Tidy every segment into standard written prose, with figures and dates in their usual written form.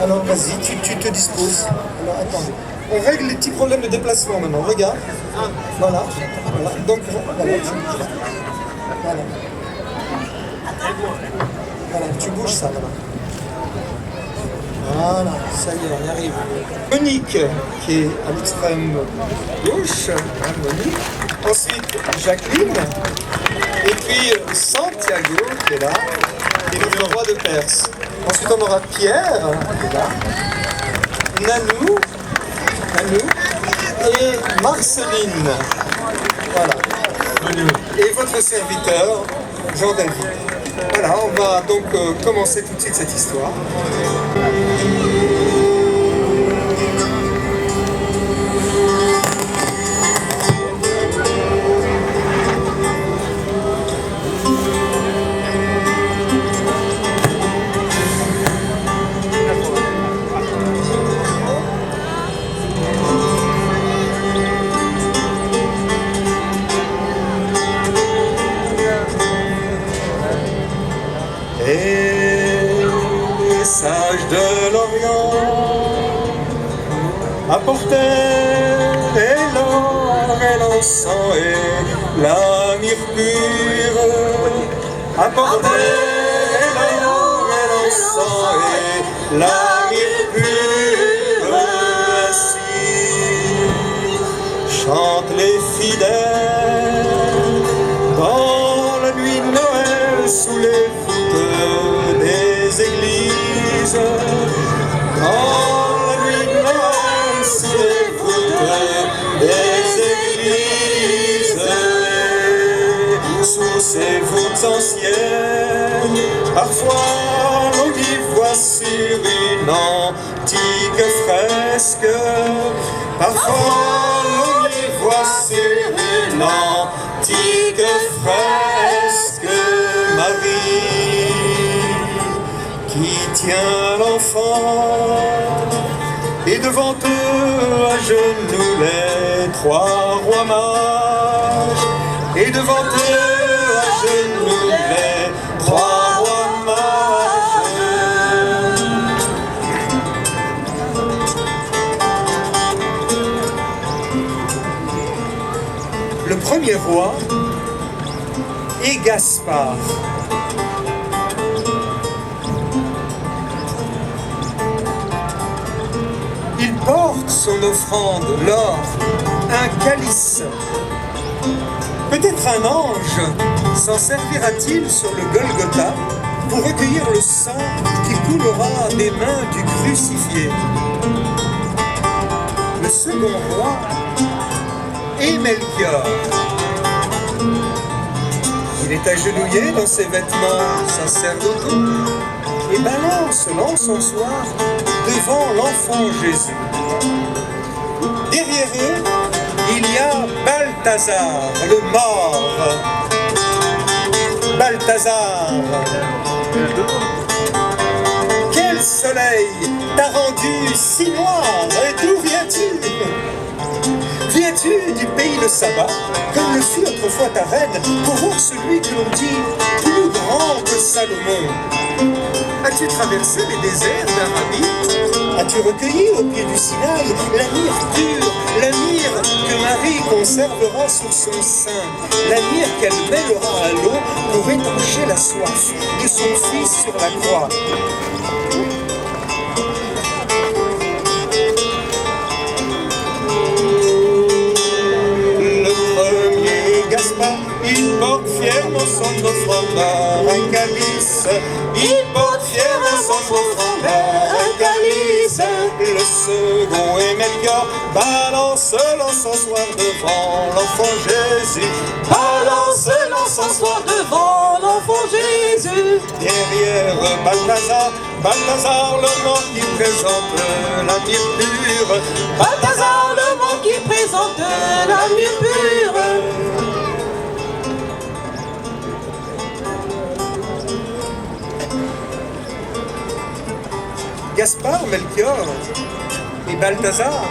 Alors vas-y, tu te disposes. Alors attends. On règle les petits problèmes de déplacement maintenant. Regarde. Voilà. Voilà. Donc voilà, tu bouges là. Voilà. Voilà, tu bouges ça là. Voilà, ça y est, on y arrive. Monique, qui est à l'extrême gauche, hein, Monique. Ensuite, Jacqueline. Et puis Santiago, qui est là, qui est notre roi de Perse. Ensuite, on aura Pierre, qui est là. Nanou, et Marceline. Voilà. Et votre serviteur, Jean-David. Voilà, on va donc commencer tout de suite cette histoire. De l'Orient apportait l'or et l'encens et la myrrhe pure, apportait l'or et l'encens et la myrrhe pure. Ainsi chantent les fidèles dans la nuit de Noël sous les voûtes des églises. Dans la nuit de Noël, sous les voûtes des églises, sous ces voûtes anciennes, parfois l'on y voit sur une antique fresque, parfois l'on y voit sur une antique fresque, Marie qui tient l'enfant, et devant eux à genoux les trois rois mages, et devant eux à genoux les trois rois mages. Le premier roi est Gaspard. Porte son offrande, l'or, un calice. Peut-être un ange s'en servira-t-il sur le Golgotha pour recueillir le sang qui coulera des mains du crucifié. Le second roi est Melchior. Il est agenouillé dans ses vêtements sacerdotaux et balance l'encensoir devant l'enfant Jésus. Derrière eux, il y a Balthazar, le mort. Balthazar, quel soleil t'a rendu si noir, et d'où viens-tu? Viens-tu du pays de Saba, comme le fut autrefois ta reine, pour voir celui que l'on dit plus grand que Salomon? As-tu traversé les déserts d'Arabie? As-tu recueilli au pied du Sinaï la myrrhe pure, la myrrhe que Marie conservera sur son sein, la myrrhe qu'elle mêlera à l'eau pour étancher la soif de son fils sur la croix? Gaspard, il porte fièrement son offrande un calice. Il porte fièrement son offrande un calice. Le second est Melchior, balance l'encensoir devant l'enfant Jésus. Balance l'encensoir devant l'enfant Jésus. Derrière Balthazar, Balthazar le mort qui présente la myrrhe pure. Balthazar le mort qui présente la myrrhe pure. Gaspard, Melchior et Balthazar,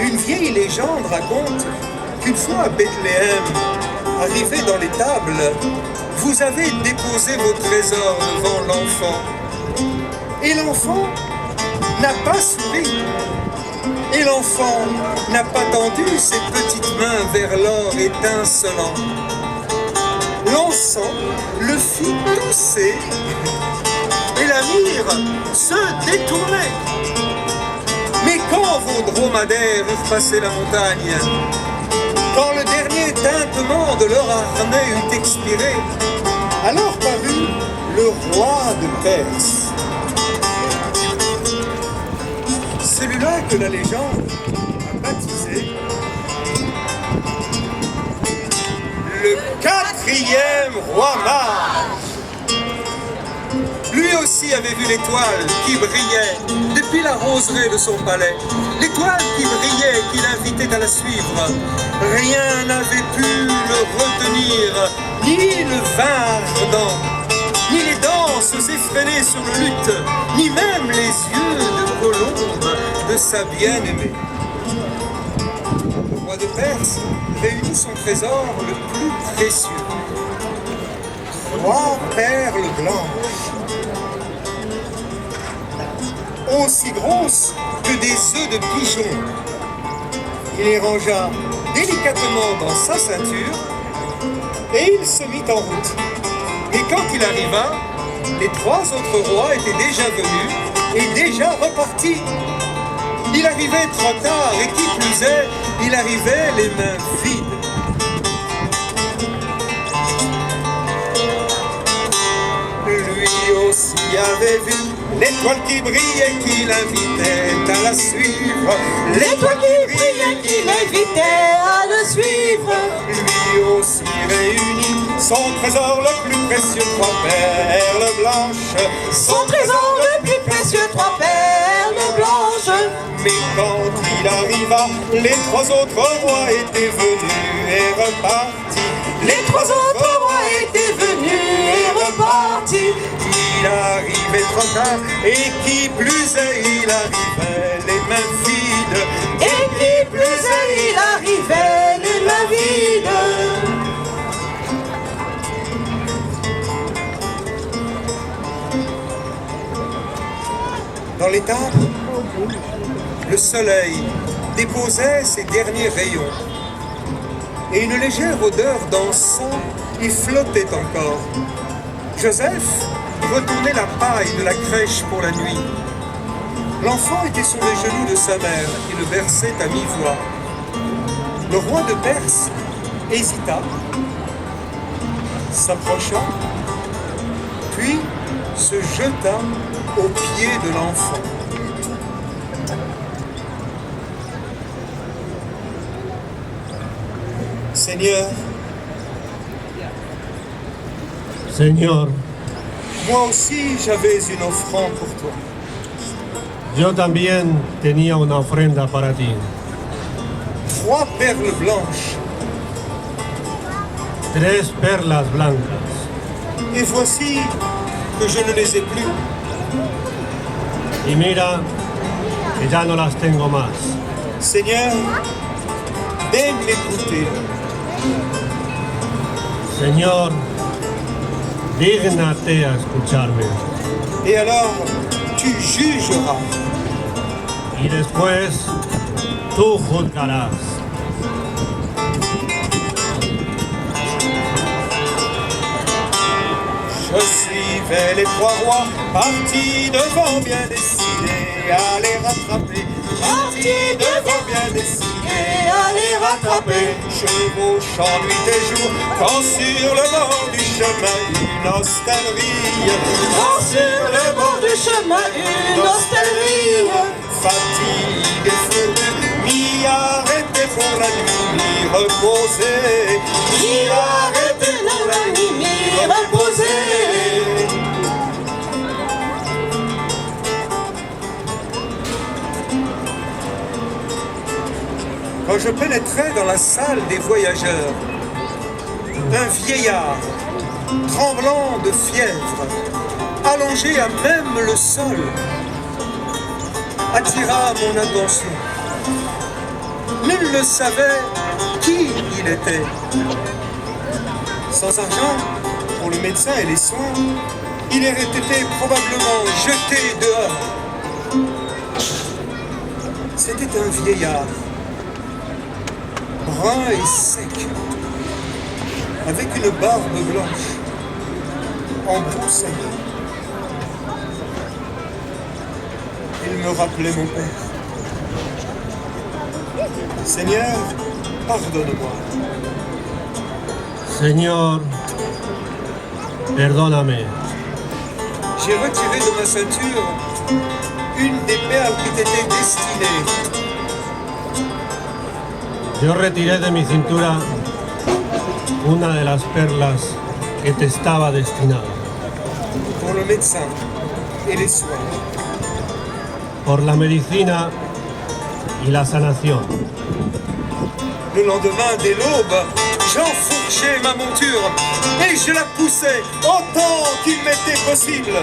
une vieille légende raconte qu'une fois à Bethléem, arrivé dans l'étable, vous avez déposé vos trésors devant l'enfant. Et l'enfant n'a pas souri. Et l'enfant n'a pas tendu ses petites mains vers l'or étincelant. L'encens le fit tousser et la lyre se détournait. Mais quand vos dromadaires eurent passé la montagne, quand le dernier tintement de leur harnais eut expiré, alors parut le roi de Perse. Celui-là que la légende a baptisé le 4e roi mage. Lui aussi avait vu l'étoile qui brillait depuis la roseraie de son palais. L'étoile qui brillait et qui l'invitait à la suivre. Rien n'avait pu le retenir, ni le vin ardent, ni les danses effrénées sur le luth, ni même les yeux de colombe de sa bien-aimée. Le roi de Perse réunit son trésor le plus précieux. 3 perles blanches, aussi grosses que des œufs de pigeon. Il les rangea délicatement dans sa ceinture et il se mit en route. Et quand il arriva, les 3 autres rois étaient déjà venus et déjà repartis. Il arrivait trop tard et qui plus est, il arrivait les mains vides. Lui aussi avait vu l'étoile qui brillait, qui l'invitait à la suivre. L'étoile qui brillait, qui l'invitait à le suivre. Lui aussi réunit son trésor le plus précieux, 3 perles blanches. Son trésor le plus précieux, 3 perles blanches. Mais quand il arriva, les 3 autres rois étaient venus et repartis. Les 3 autres rois étaient venus et repartis. Il arrivait trop tard et qui plus est, il arrivait les mains vides. Et qui plus est, il arrivait les mains vides. Dans l'étable, le soleil déposait ses derniers rayons et une légère odeur d'encens y flottait encore. Joseph retournait la paille de la crèche pour la nuit. L'enfant était sur les genoux de sa mère qui le berçait à mi-voix. Le roi de Perse hésita, s'approcha, puis se jeta aux pieds de l'enfant. Seigneur, Señor, moi aussi j'avais une offrande pour toi. yo también tenía una ofrenda para ti. 3 perles blanches, 3 perlas blancas. et voici que je ne les ai plus. Y mira que ya no las tengo más. Seigneur, daigne m'écouter. Señor, dígnate a escucharme. Et alors, tu jugeras. Y después tú juzgarás. Je suivais les 3 rois, partis devant bien décidés à les rattraper. Partis devant bien décidés à les rattraper. Chevauchant nuit et jour, quand sur le bord du chemin une hostellerie. Quand sur le bord du chemin une hostellerie. Fatigué, fou, m'y arrêter pour la nuit, m'y reposer. M'y arrêter pour la nuit, m'y reposer. Quand je pénétrais dans la salle des voyageurs, un vieillard, tremblant de fièvre, allongé à même le sol, attira mon attention. Nul ne savait qui il était. Sans argent pour le médecin et les soins, il aurait été probablement jeté dehors. C'était un vieillard, brun et sec, avec une barbe blanche, embroussaillée. Il me rappelait mon père. Seigneur, pardonne-moi. Señor, perdóname. J'ai retiré de ma ceinture une des perles qui t'était destinée. Yo retiré de mi cintura una de las perlas que te estaba destinada. Pour le médecin et les soins. Por la medicina y la sanación. Le lendemain, dès l'aube, j'enfourchai ma monture et je la poussais autant qu'il m'était possible.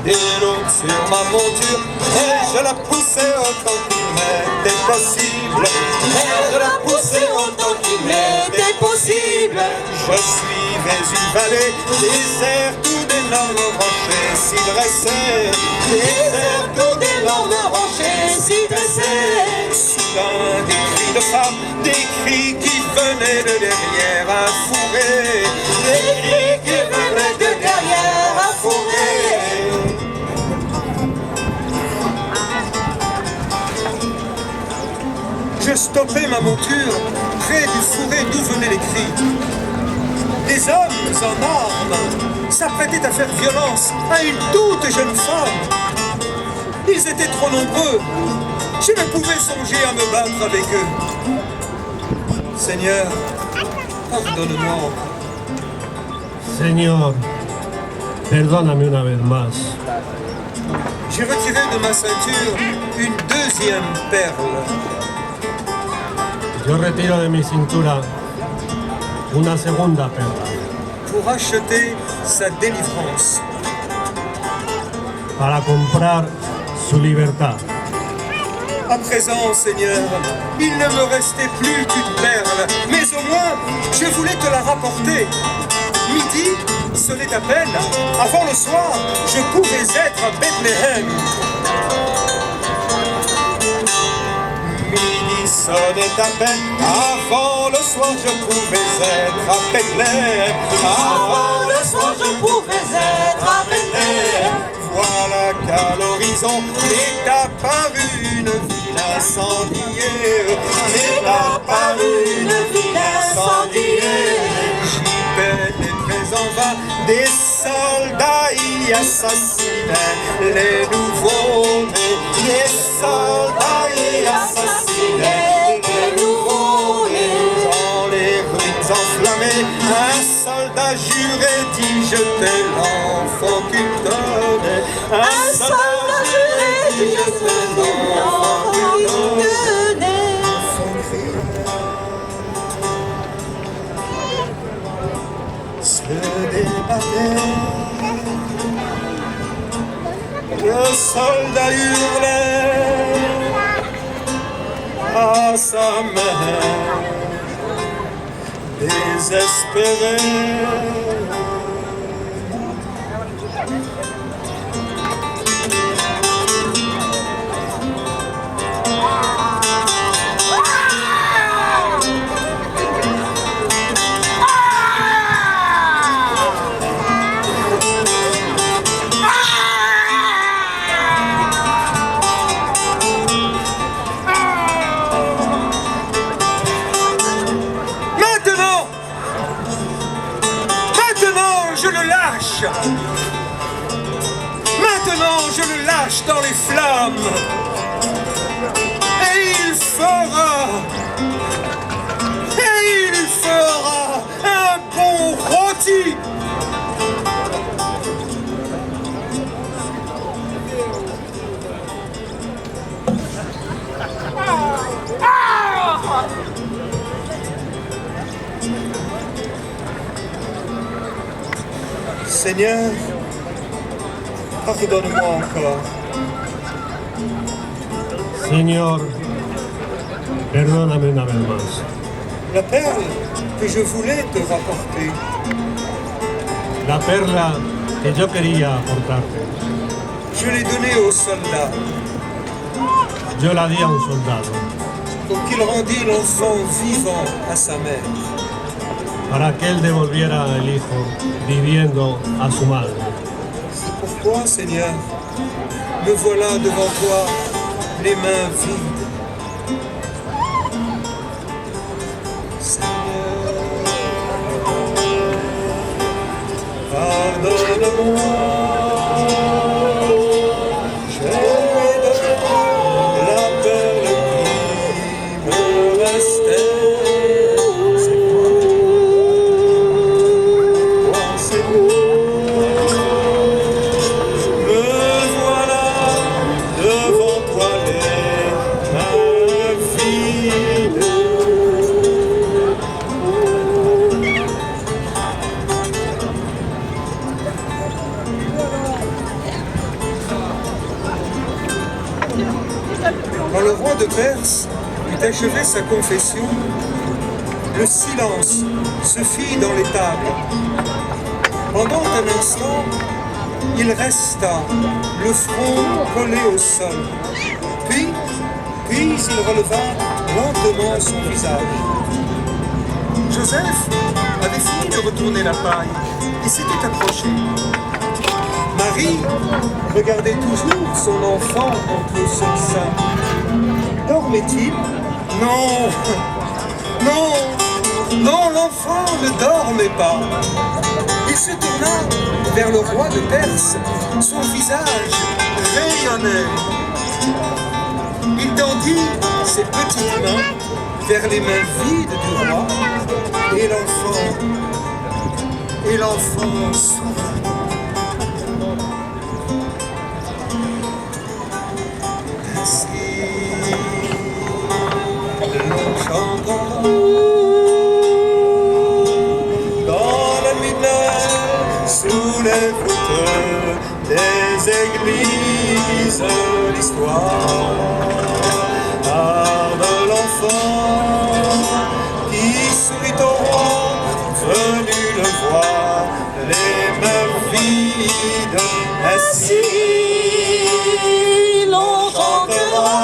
Dès l'aube sur ma monture et je la poussais autant qu'il m'était possible. Et je la poussais autant qu'il m'était possible. Je suivais une vallée déserte où d'énormes rochers s'y dressaient. Déserte où d'énormes rochers s'y dressaient. Soudain des cris de femmes, des cris qui venaient de derrière un fourré. Des cris qui venaient de derrière un fourré. Je stoppais ma monture près du fourré d'où venaient les cris. Des hommes en armes s'apprêtaient à faire violence à une toute jeune femme. Ils étaient trop nombreux. Je ne pouvais songer à me battre avec eux. Seigneur, pardonne-moi. Señor, perdóname una vez más. J'ai retiré de ma ceinture une deuxième perle. Yo retiro de mi cintura una segunda perla Pour acheter sa délivrance. para comprar su libertad. À présent, Seigneur, il ne me restait plus qu'une perle, mais au moins, je voulais te la rapporter. Midi sonnait à peine. Avant le soir, je pouvais être à Bethléem. Midi sonnait à peine. Avant le soir, je pouvais être à Bethléem. Avant le soir, je pouvais être à Bethléem. Voilà qu'à l'horizon est apparue une ville incendiée. Est apparue une ville incendiée. J'y pénétrais en vain, des soldats y assassinaient les nouveaux-nés. Des soldats y assassinaient les nouveaux-nés. Dans les ruines enflammées, un soldat juré dit jeter l'enfant qu'il donnait. Un soldat juré dit jeter l'enfant qu'il donnait. Se débattait. Le soldat hurlait à sa mère, désespéré. Maintenant, je le lâche dans les flammes. Et il fera un bon rôti. Seigneur, pardonne-moi encore. Señor, perdóname una vez más. La perle que je voulais te rapporter. La perla que yo quería aportarte. Je l'ai donné aux soldats Yo la di a un soldado pour qu'il rendît l'enfant vivant à sa mère. para que él devolviera el hijo viviendo a su madre. C'est pourquoi, Seigneur, me voilà devant toi, les mains vides. Seigneur, pardonne-moi. Quand le roi de Perse eut achevé sa confession, le silence se fit dans les tables. Pendant un instant, il resta, le front collé au sol. Puis il releva lentement son visage. Joseph avait fini de retourner la paille et s'était approché. Marie regardait toujours son enfant entre son sein. Dormait-il? Non, non, non, l'enfant ne dormait pas. Il se tourna vers le roi de Perse. Son visage rayonnait. Il tendit ses petites mains vers les mains vides du roi et l'enfant sourit. Dans la midnight, sous les voûtes des églises, l'histoire de l'enfant qui sourit au roi, venu le voir, les mains vides, assis, l'on chantera.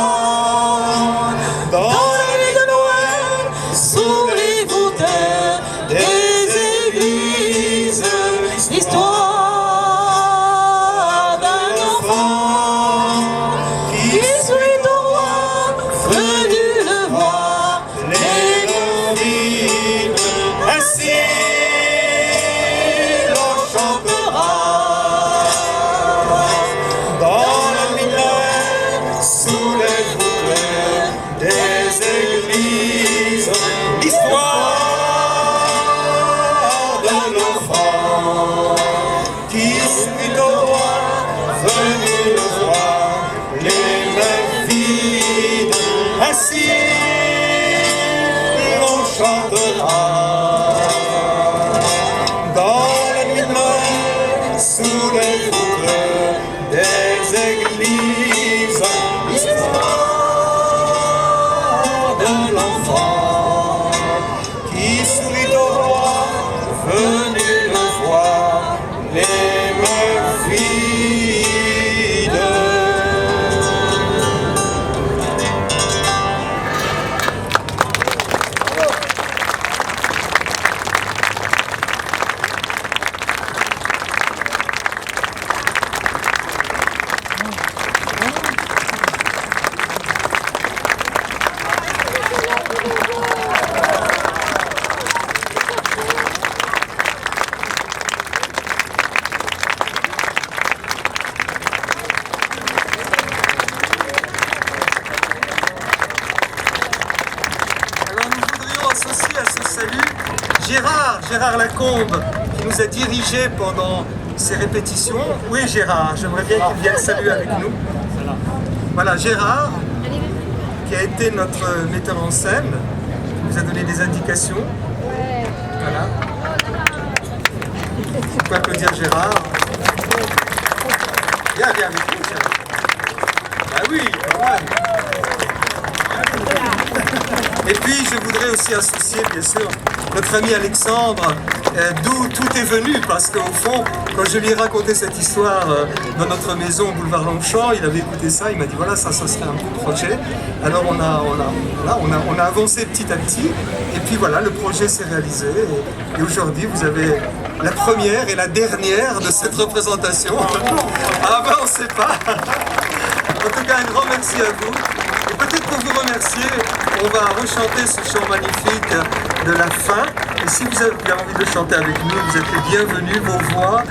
Gérard Lacombe, qui nous a dirigés pendant ces répétitions. Oui, Gérard, j'aimerais bien qu'il vienne saluer avec nous. Voilà, Gérard, qui a été notre metteur en scène, qui nous a donné des indications. Voilà. On peut applaudir Gérard. Viens avec nous, Gérard. Ah oui, quand même. Et puis, je voudrais aussi associer, bien sûr, notre ami Alexandre, d'où tout est venu, parce qu'au fond, quand je lui ai raconté cette histoire dans notre maison au boulevard Longchamp, il avait écouté ça, il m'a dit voilà, ça serait un beau projet. Alors on a avancé petit à petit, et puis voilà, le projet s'est réalisé, et aujourd'hui vous avez la première et la dernière de cette représentation. Ah ben on ne sait pas. En tout cas, un grand merci à vous. Et peut-être pour vous remercier, on va rechanter ce chant magnifique de la fin. Et si vous avez bien envie de chanter avec nous, vous êtes les bienvenus, vos voix,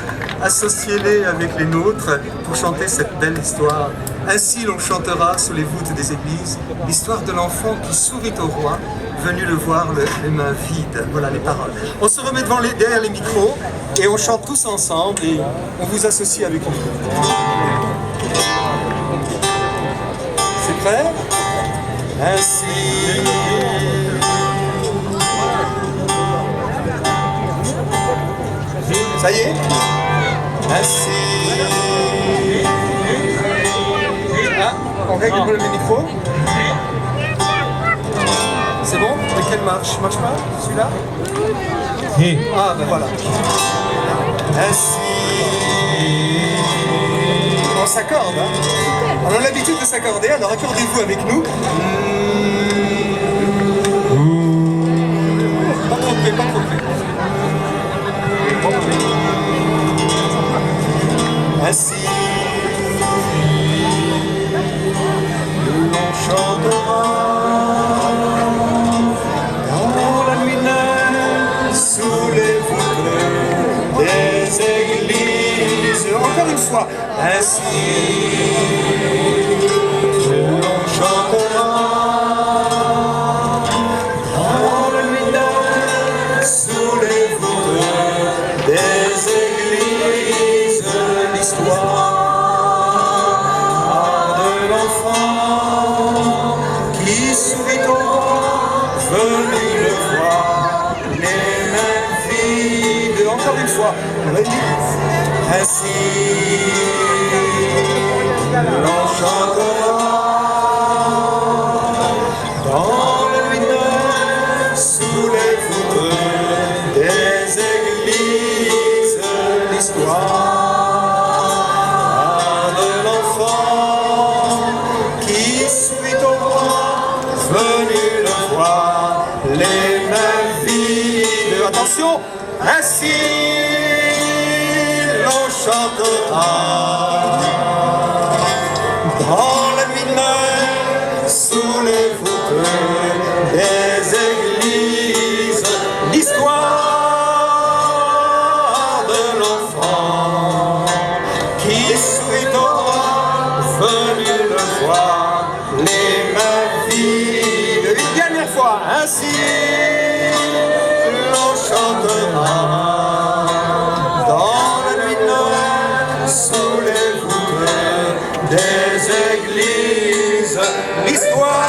associez-les avec les nôtres pour chanter cette belle histoire. Ainsi l'on chantera sous les voûtes des églises l'histoire de l'enfant qui sourit au roi, venu le voir les mains vides. Voilà les paroles. On se remet derrière les micros et on chante tous ensemble et on vous associe avec nous. C'est prêt? Ainsi. Ça y est? Ainsi. Ah, on règle le micro. C'est bon? Lequel marche? Marche pas? Celui-là? Sí. Ah, ben voilà. Ainsi. On s'accorde, hein? On a l'habitude de s'accorder, alors accordez-vous avec nous. Pas trop près, pas trop près. Ainsi, l'on chantera dans la nuit neuve sous les voûtes des églises. Encore une fois, ainsi, l'on chantera dans la nuit neuve sous les voûtes des églises. L'histoire de l'enfant qui sourit au roi, venu le voir, les mains vides. Encore une fois, ainsi l'on chantera dans la nuit neuve sous les voûtes des églises. L'histoire de l'enfant qui sourit au roi, venu le voir, les mains vides. Attention, ainsi l'on chantera dans la nuit neuve sous les voûtes des églises. L'histoire de l'enfant qui sourit au roi, venu le voir, les mains vides. Une dernière fois, ainsi l'on chantera dans la nuit neuve sous les voûtes des églises. L'histoire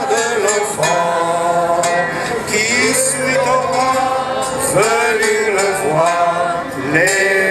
de l'enfant qui sourit au roi, venu le voir, les